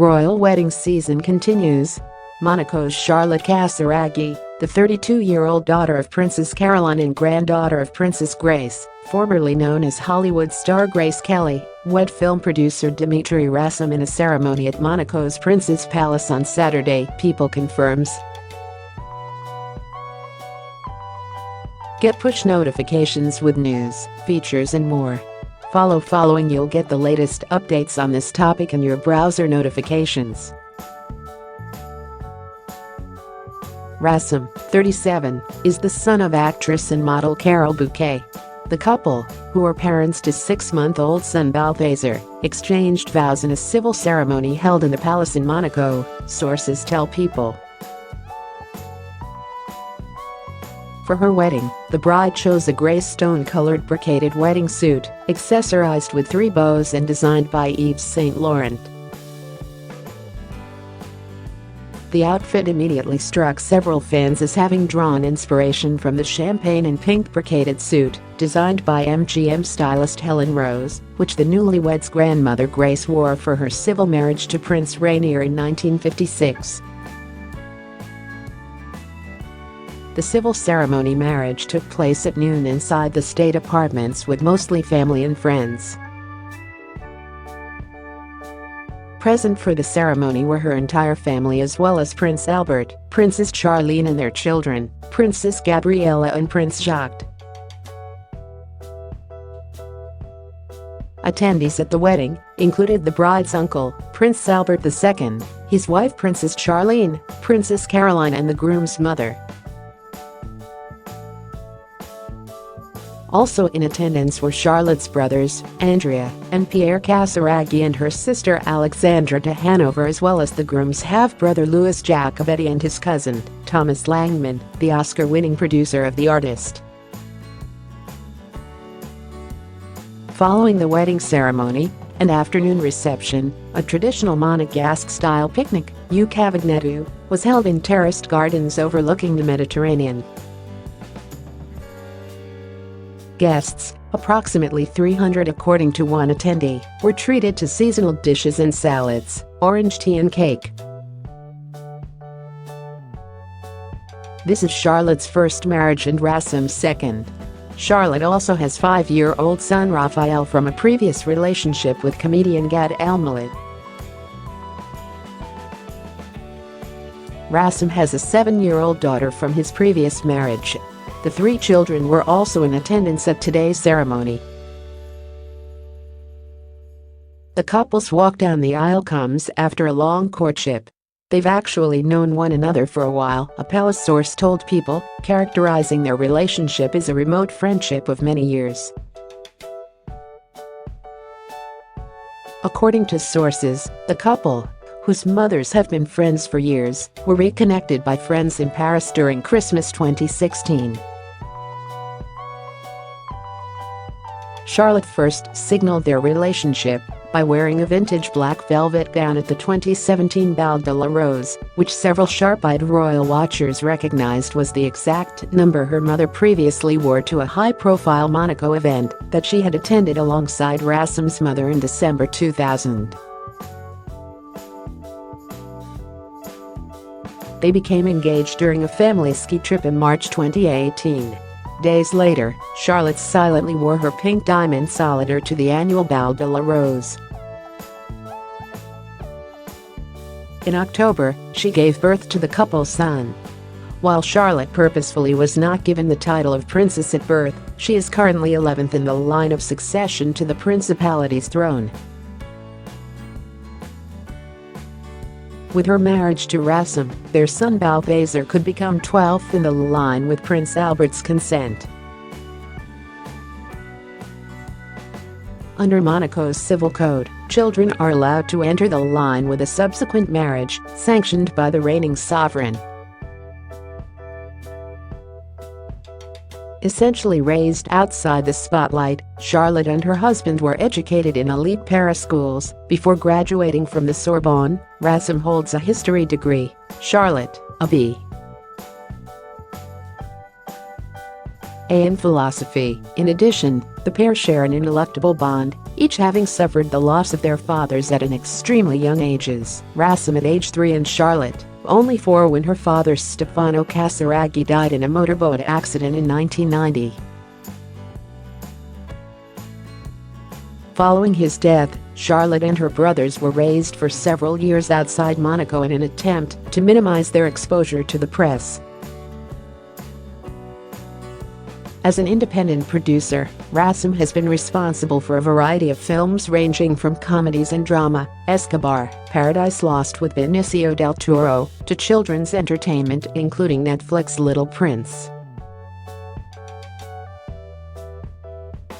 royal wedding season continues. Monaco's Charlotte Casiraghi, the 32-year-old daughter of Princess Caroline and granddaughter of Princess Grace, formerly known as Hollywood star Grace Kelly, wed film producer Dimitri Rassam in a ceremony at Monaco's Prince's Palace on Saturday, People confirms. Get push notifications with news, features and more. Following you'll get the latest updates on this topic in your browser notifications. Rassam, 37, is the son of actress and model Carole Bouquet. The couple, who are parents to 6-month-old son Balthazar, exchanged vows in a civil ceremony held in the palace in Monaco, sources tell People. For her wedding, the bride chose a gray stone-colored brocaded wedding suit, accessorized with 3 bows and designed by Yves Saint Laurent. The outfit immediately struck several fans as having drawn inspiration from the champagne and pink brocaded suit, designed by MGM stylist Helen Rose, which the newlyweds' grandmother Grace wore for her civil marriage to Prince Rainier in 1956. The civil ceremony marriage took place at noon inside the state apartments with mostly family and friends. Present for the ceremony were her entire family as well as Prince Albert, Princess Charlene and their children, Princess Gabriella and Prince Jacques. Attendees at the wedding included the bride's uncle, Prince Albert II, his wife Princess Charlene, Princess Caroline and the groom's mother. Also in attendance were Charlotte's brothers, Andrea and Pierre Casiraghi and her sister Alexandra de Hanover as well as the groom's half-brother Louis Jacobetti and his cousin, Thomas Langman, the Oscar-winning producer of The Artist. Following the wedding ceremony, an afternoon reception, a traditional Monegasque-style picnic, au Cavagnetu, was held in terraced gardens overlooking the Mediterranean. Guests, approximately 300 according to one attendee, were treated to seasonal dishes and salads, orange tea and cake. This is Charlotte's first marriage and Rassam's second. Charlotte also has 5-year-old son Raphael from a previous relationship with comedian Gad Elmaleh. Rassam has a 7-year-old daughter from his previous marriage. The 3 children were also in attendance at today's ceremony. The couple's walk down the aisle comes after a long courtship. They've actually known one another for a while, a palace source told People, characterizing their relationship as a remote friendship of many years. According to sources, the couple, whose mothers have been friends for years, were reconnected by friends in Paris during Christmas 2016. Charlotte first signaled their relationship by wearing a vintage black velvet gown at the 2017 Bal de la Rose, which several sharp-eyed royal watchers recognized was the exact number her mother previously wore to a high-profile Monaco event that she had attended alongside Rassam's mother in December 2000. They became engaged during a family ski trip in March 2018. Days later, Charlotte silently wore her pink diamond solitaire to the annual Bal de la Rose. In October, she gave birth to the couple's son. While Charlotte purposefully was not given the title of princess at birth, she is currently 11th in the line of succession to the principality's throne. With her marriage to Rassam, their son Balthazar could become 12th in the line with Prince Albert's consent. Under Monaco's civil code, children are allowed to enter the line with a subsequent marriage, sanctioned by the reigning sovereign. Essentially raised outside the spotlight, Charlotte and her husband were educated in elite Paris schools. Before graduating from the Sorbonne, Rassam holds a history degree, Charlotte, a B. A in philosophy. In addition, the pair share an ineluctable bond, each having suffered the loss of their fathers at an extremely young ages. Rasim at age 3 and Charlotte, only 4 when her father Stefano Casiraghi died in a motorboat accident in 1990. Following his death, Charlotte and her brothers were raised for several years outside Monaco in an attempt to minimize their exposure to the press. As an independent producer, Rasim has been responsible for a variety of films ranging from comedies and drama, Escobar, Paradise Lost with Benicio del Toro, to children's entertainment including Netflix's Little Prince.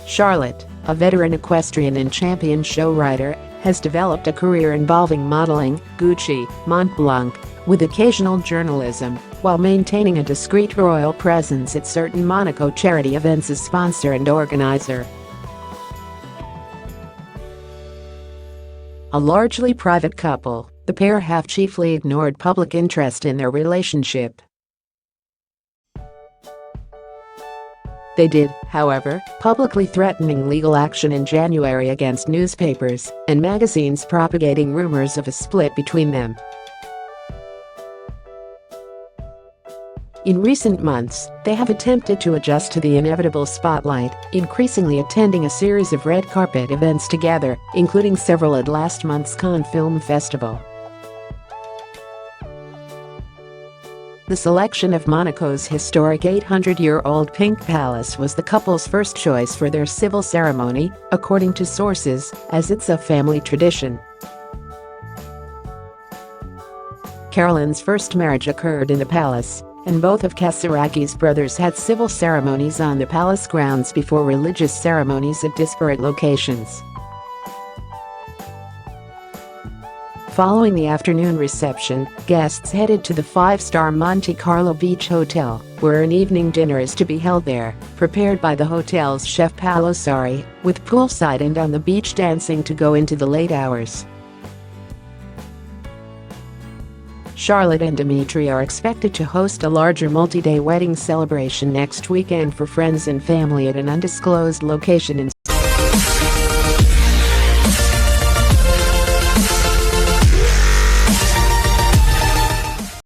Charlotte, a veteran equestrian and champion show rider, has developed a career involving modeling, Gucci, Montblanc, with occasional journalism, while maintaining a discreet royal presence at certain Monaco charity events as sponsor and organizer. A largely private couple, the pair have chiefly ignored public interest in their relationship. They did, however, publicly threatening legal action in January against newspapers and magazines propagating rumors of a split between them. In recent months, they have attempted to adjust to the inevitable spotlight, increasingly attending a series of red carpet events together, including several at last month's Cannes Film Festival. The selection of Monaco's historic 800-year-old Pink Palace was the couple's first choice for their civil ceremony, according to sources, as it's a family tradition. Caroline's first marriage occurred in the palace, and both of Casiraghi's brothers had civil ceremonies on the palace grounds before religious ceremonies at disparate locations. Following the afternoon reception, guests headed to the 5-star Monte Carlo Beach Hotel, where an evening dinner is to be held there, prepared by the hotel's chef Paolo Sari, with poolside and on the beach dancing to go into the late hours. Charlotte and Dimitri are expected to host a larger multi-day wedding celebration next weekend for friends and family at an undisclosed location in